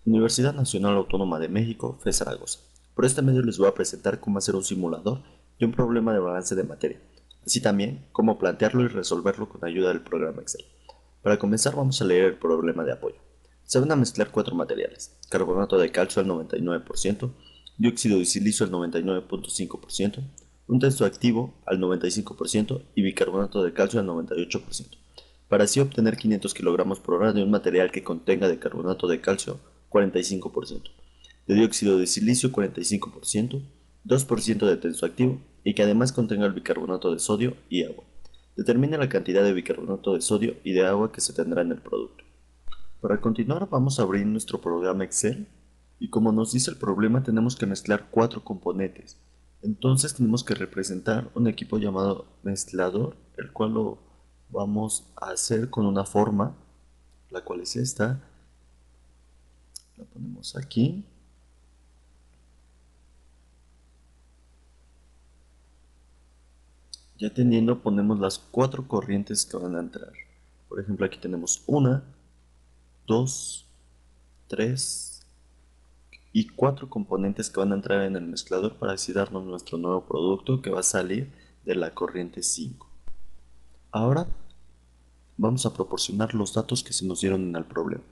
Universidad Nacional Autónoma de México, FE Zaragoza. Por este medio les voy a presentar cómo hacer un simulador de un problema de balance de materia, así también cómo plantearlo y resolverlo con ayuda del programa Excel. Para comenzar vamos a leer el problema de apoyo. Se van a mezclar cuatro materiales: carbonato de calcio al 99%, dióxido de silicio al 99.5%, un tensoactivo al 95% y bicarbonato de calcio al 98%, para así obtener 500 kg por hora de un material que contenga de carbonato de calcio 45%, de dióxido de silicio 45%, 2% de tensoactivo y que además contenga el bicarbonato de sodio y agua. Determine la cantidad de bicarbonato de sodio y de agua que se tendrá en el producto. Para continuar vamos a abrir nuestro programa Excel y como nos dice el problema tenemos que mezclar cuatro componentes. Entonces tenemos que representar un equipo llamado mezclador, el cual lo vamos a hacer con una forma, la cual es esta. La ponemos aquí. Ya teniendo, ponemos las cuatro corrientes que van a entrar. Por ejemplo, aquí tenemos una, dos, tres y cuatro componentes que van a entrar en el mezclador para así darnos nuestro nuevo producto que va a salir de la corriente 5. Ahora vamos a proporcionar los datos que se nos dieron en el problema.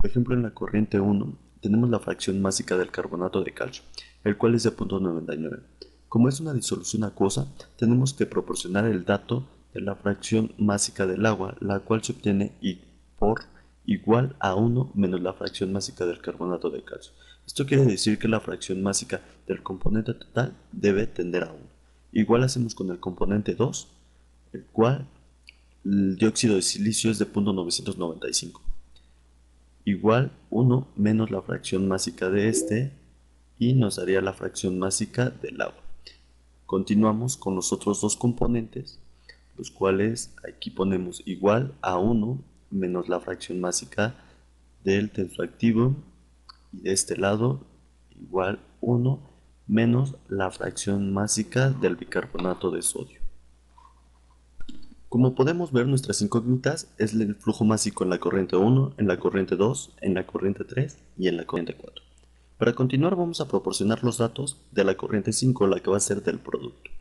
Por ejemplo, en la corriente 1 tenemos la fracción másica del carbonato de calcio, el cual es de 0.99. Como es una disolución acuosa, tenemos que proporcionar el dato de la fracción másica del agua, la cual se obtiene por igual a 1 menos la fracción másica del carbonato de calcio. Esto quiere decir que la fracción másica del componente total debe tender a 1. Igual hacemos con el componente 2, el cual el dióxido de silicio es de 0.995. Igual 1 menos la fracción másica de este y nos daría la fracción másica del agua. Continuamos con los otros dos componentes, los cuales aquí ponemos igual a 1 menos la fracción másica del tensoactivo y de este lado igual 1 menos la fracción másica del bicarbonato de sodio. Como podemos ver, nuestras incógnitas es el flujo másico en la corriente 1, en la corriente 2, en la corriente 3 y en la corriente 4. Para continuar vamos a proporcionar los datos de la corriente 5, la que va a ser del producto.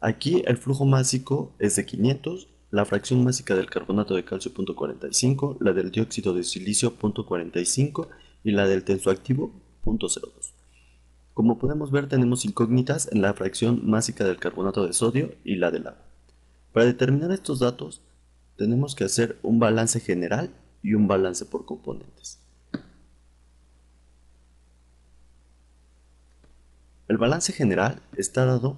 Aquí el flujo másico es de 500, la fracción másica del carbonato de calcio 0.45, la del dióxido de silicio 0.45 y la del tensoactivo 0.02. Como podemos ver, tenemos incógnitas en la fracción másica del carbonato de sodio y la del agua. Para determinar estos datos, tenemos que hacer un balance general y un balance por componentes. El balance general está dado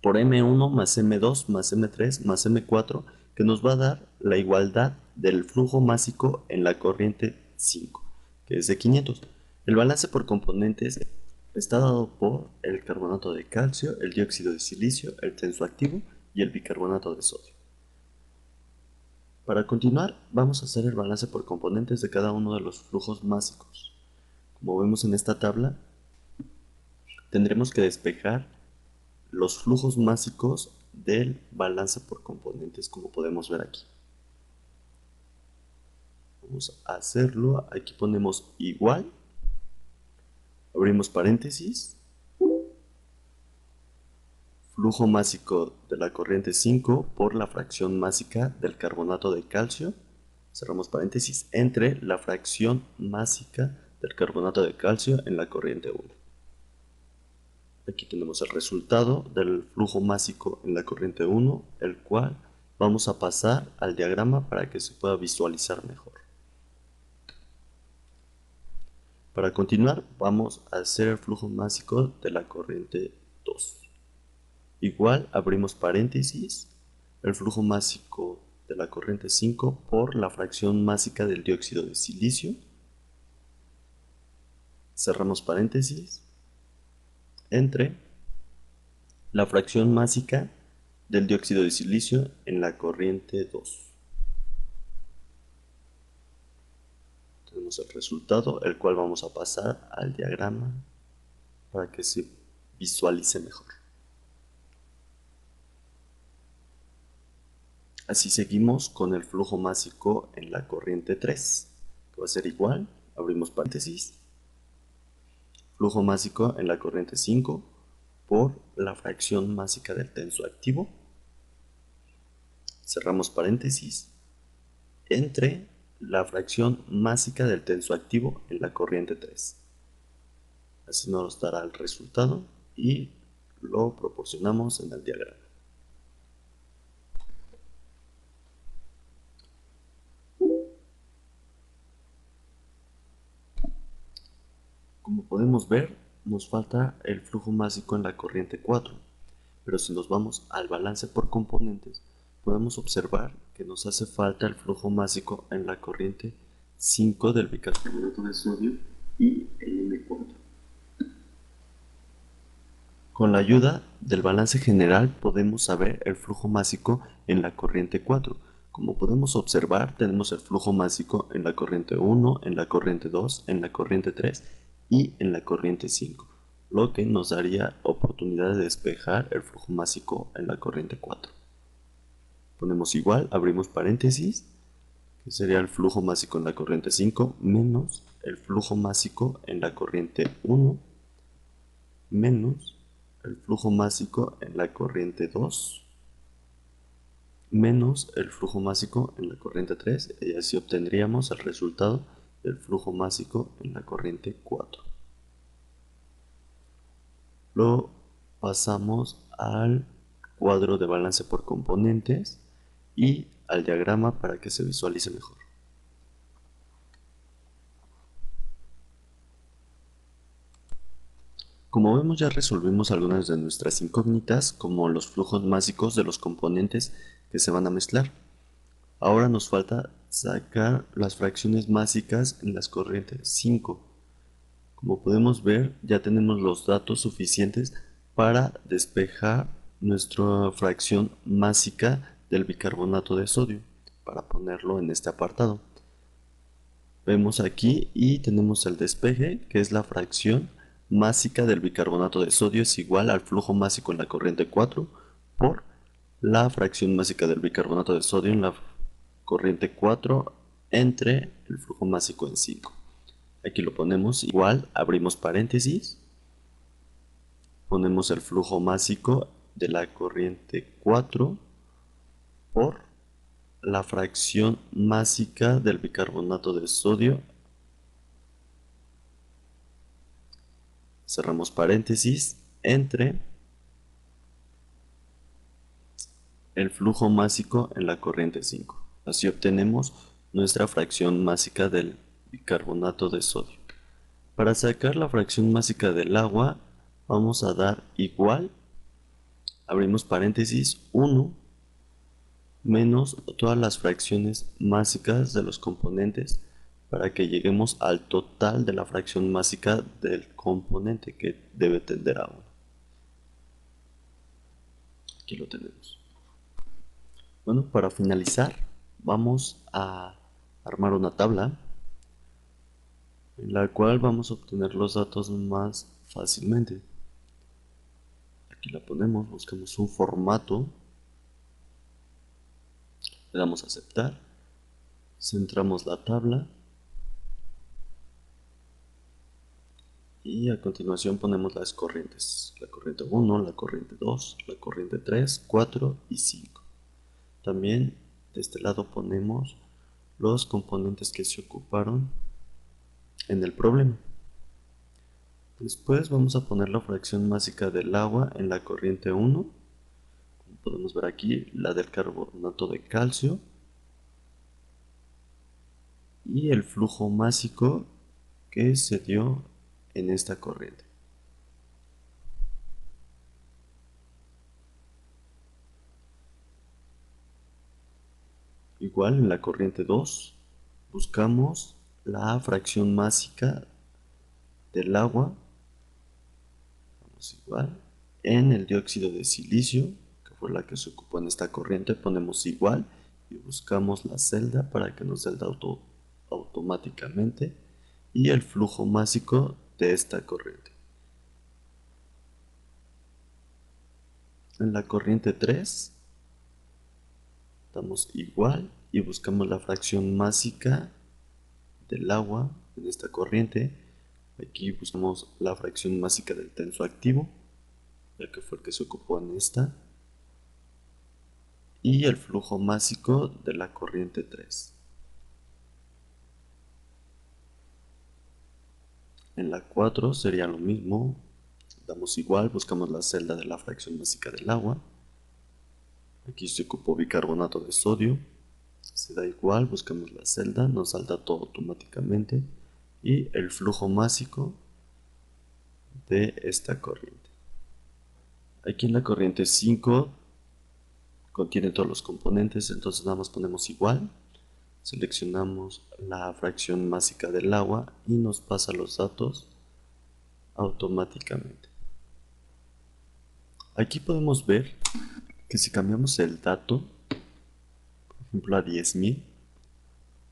por M1 más M2 más M3 más M4, que nos va a dar la igualdad del flujo másico en la corriente 5, que es de 500. El balance por componentes está dado por el carbonato de calcio, el dióxido de silicio, el tensoactivo y el bicarbonato de sodio. Para continuar, vamos a hacer el balance por componentes de cada uno de los flujos másicos. Como vemos en esta tabla, tendremos que despejar los flujos másicos del balance por componentes, como podemos ver aquí. Vamos a hacerlo. Aquí ponemos igual, abrimos paréntesis, flujo másico de la corriente 5 por la fracción másica del carbonato de calcio, cerramos paréntesis, entre la fracción másica del carbonato de calcio en la corriente 1. Aquí tenemos el resultado del flujo másico en la corriente 1, el cual vamos a pasar al diagrama para que se pueda visualizar mejor. Para continuar, vamos a hacer el flujo másico de la corriente 2. Igual, abrimos paréntesis, el flujo másico de la corriente 5 por la fracción másica del dióxido de silicio. Cerramos paréntesis, entre la fracción másica del dióxido de silicio en la corriente 2. Tenemos el resultado, el cual vamos a pasar al diagrama para que se visualice mejor. Así seguimos con el flujo másico en la corriente 3. que va a ser igual, abrimos paréntesis, flujo másico en la corriente 5 por la fracción másica del tenso activo, cerramos paréntesis, entre la fracción másica del tenso activo en la corriente 3. Así nos dará el resultado y lo proporcionamos en el diagrama. Como podemos ver, nos falta el flujo másico en la corriente 4, pero si nos vamos al balance por componentes, podemos observar que nos hace falta el flujo másico en la corriente 5 del bicarbonato de sodio y el M4. Con la ayuda del balance general podemos saber el flujo másico en la corriente 4. Como podemos observar, tenemos el flujo másico en la corriente 1, en la corriente 2, en la corriente 3 y en la corriente 5, lo que nos daría oportunidad de despejar el flujo másico en la corriente 4. Ponemos igual, abrimos paréntesis, que sería el flujo másico en la corriente 5 menos el flujo másico en la corriente 1 menos el flujo másico en la corriente 2 menos el flujo másico en la corriente 3 y así obtendríamos el resultado del flujo másico en la corriente 4. Lo pasamos al cuadro de balance por componentes y al diagrama para que se visualice mejor. Como vemos, ya resolvimos algunas de nuestras incógnitas, como los flujos másicos de los componentes que se van a mezclar. Ahora nos falta sacar las fracciones másicas en las corrientes 5. Como podemos ver, ya tenemos los datos suficientes para despejar nuestra fracción másica del bicarbonato de sodio, para ponerlo en este apartado. Vemos aquí y tenemos el despeje, que es la fracción másica del bicarbonato de sodio es igual al flujo másico en la corriente 4 por la fracción másica del bicarbonato de sodio en la corriente 4 entre el flujo másico en 5. Aquí lo ponemos igual, abrimos paréntesis, ponemos el flujo másico de la corriente 4 por la fracción másica del bicarbonato de sodio, cerramos paréntesis, entre el flujo másico en la corriente 5. Así obtenemos nuestra fracción másica del bicarbonato de sodio. Para sacar la fracción másica del agua, vamos a dar igual, abrimos paréntesis, 1 menos todas las fracciones másicas de los componentes para que lleguemos al total de la fracción másica del componente, que debe tender a 1. Aquí lo tenemos. Bueno, para finalizar, vamos a armar una tabla en la cual vamos a obtener los datos más fácilmente. Aquí la ponemos, buscamos un formato, le damos a aceptar, centramos la tabla y a continuación ponemos las corrientes, la corriente 1, la corriente 2, la corriente 3, 4 y 5. También de este lado ponemos los componentes que se ocuparon en el problema. Después vamos a poner la fracción másica del agua en la corriente 1. Como podemos ver aquí, la del carbonato de calcio. Y el flujo másico que se dio en esta corriente. Igual en la corriente 2 buscamos la fracción másica del agua, vamos igual, en el dióxido de silicio, que fue la que se ocupó en esta corriente, ponemos igual y buscamos la celda para que nos dé el dato automáticamente y el flujo másico de esta corriente. En la corriente 3 damos igual y buscamos la fracción másica del agua en esta corriente. Aquí buscamos la fracción másica del tenso activo, ya que fue el que se ocupó en esta, y el flujo másico de la corriente 3. En la 4 sería lo mismo, damos igual, buscamos la celda de la fracción másica del agua. Aquí se ocupó bicarbonato de sodio, se da igual, buscamos la celda, nos salta todo automáticamente, y el flujo másico de esta corriente. Aquí en la corriente 5 contiene todos los componentes, entonces nada más ponemos igual, seleccionamos la fracción másica del agua y nos pasa los datos automáticamente. Aquí podemos ver que si cambiamos el dato, por ejemplo a 10.000,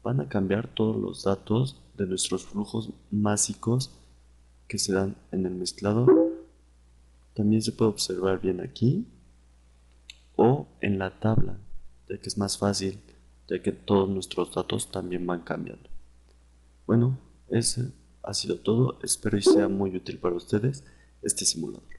van a cambiar todos los datos de nuestros flujos másicos que se dan en el mezclado. También se puede observar bien aquí o en la tabla, ya que es más fácil, ya que todos nuestros datos también van cambiando. Bueno, ese ha sido todo. Espero y sea muy útil para ustedes este simulador.